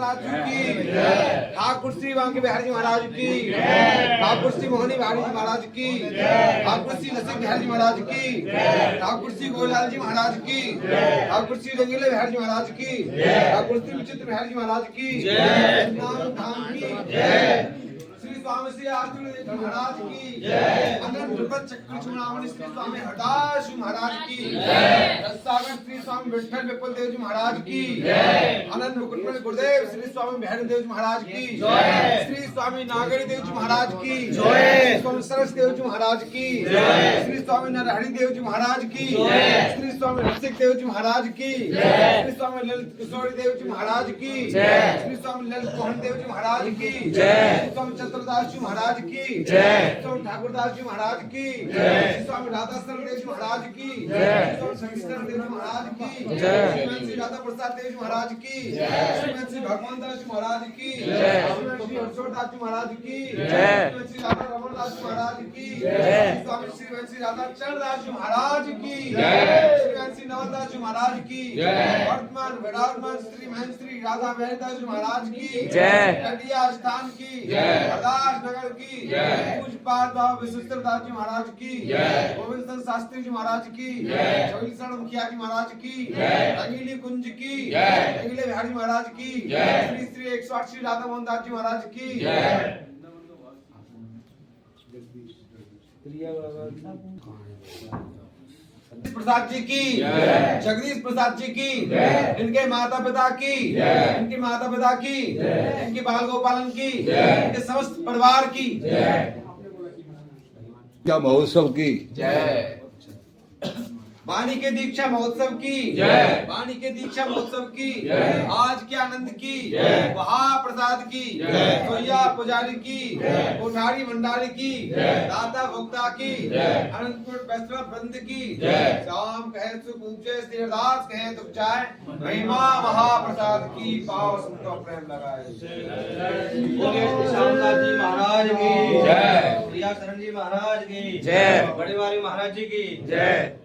महाराज की, ठाकुर श्री बांके बिहारी जी महाराज की, ठाकुर श्री मोहनी बिहारी जी महाराज की, ठाकुर श्री नसीब बिहारी जी महाराज की, ठाकुर श्री गोलाल जी महाराज की, ठाकुर श्री रंगीले बिहारी जी महाराज की, ठाकुर श्री विचित्र बिहारी जी महाराज की, नाम धाम की, श्री स्वामी श्री आदित्य देव महाराज की, अनंत विपत चक्र चूड़ामणि श्री स्वामी हरदास महाराज की, रसागर श्री स्वामी विठल विपुल देव जी महाराज की, अनंत मुकुटमणि गुरुदेव श्री स्वामी बिहारी देव जी महाराज की, श्री स्वामी नागरी देव जी महाराज की, स्वामी सरस देव जी महाराज की, श्री स्वामी नरहरि देव जी महाराज की, श्री स्वामी रसिक देव जी महाराज की, श्री स्वामी ललित किशोरी देव जी महाराज की, श्री स्वामी ललित मोहन देव जी महाराज की, श्री स्वामी चतुर्दास जी महाराज की, स्वामी ठाकुरदास जी महाराज की, स्वामी राधास्वर देव जी महाराज की, स्वामी शंकर देव जी महाराज की, श्री राधा प्रसाद देव जी महाराज की, श्री भगवान दास जी महाराज की, श्री हर्षवर्धन जी महाराज की, श्री राधा रमण दास जी महाराज की, स्वामी श्री राधा चरण दास जी महाराज की, श्री नवदास जी महाराज की, वर्तमान विराजमान श्री महेंद्र श्री राधा बिहारी दास जी महाराज की, कटिया स्थान की, नगर की, पूज्य पाद बाबा विश्वेश्वर दास जी महाराज की, गोविंद चंद्र शास्त्री जी महाराज की, चौलीसरण मुखिया जी महाराज की, रंगीली कुंज की, रंगीले बिहारी महाराज की, श्री श्री 108 श्री राधा मोहन दास जी महाराज की, प्रसाद जी की, जगदीश प्रसाद जी की, इनके माता पिता की, इनके माता पिता की, इनके बाल गोपालन की, इनके समस्त परिवार की क्या महोत्सव की जय। वाणी के दीक्षा महोत्सव की जय, वाणी के दीक्षा महोत्सव की जय, आज के आनंद की महाप्रसाद की, सोया पुजारी की, कोठारी भंडारी की, दाता भोक्ता की, अनंतपुर वैष्णव वृंद की, श्याम कहे सुख ऊंचे श्रीदास कहे दुख जाए, महिमा महाप्रसाद की पाव सुनतो प्रेम लगाए। श्यामलाल जी महाराज की जय, प्रिया शरण जी महाराज की जय, बड़े वाली महाराज जी की जय।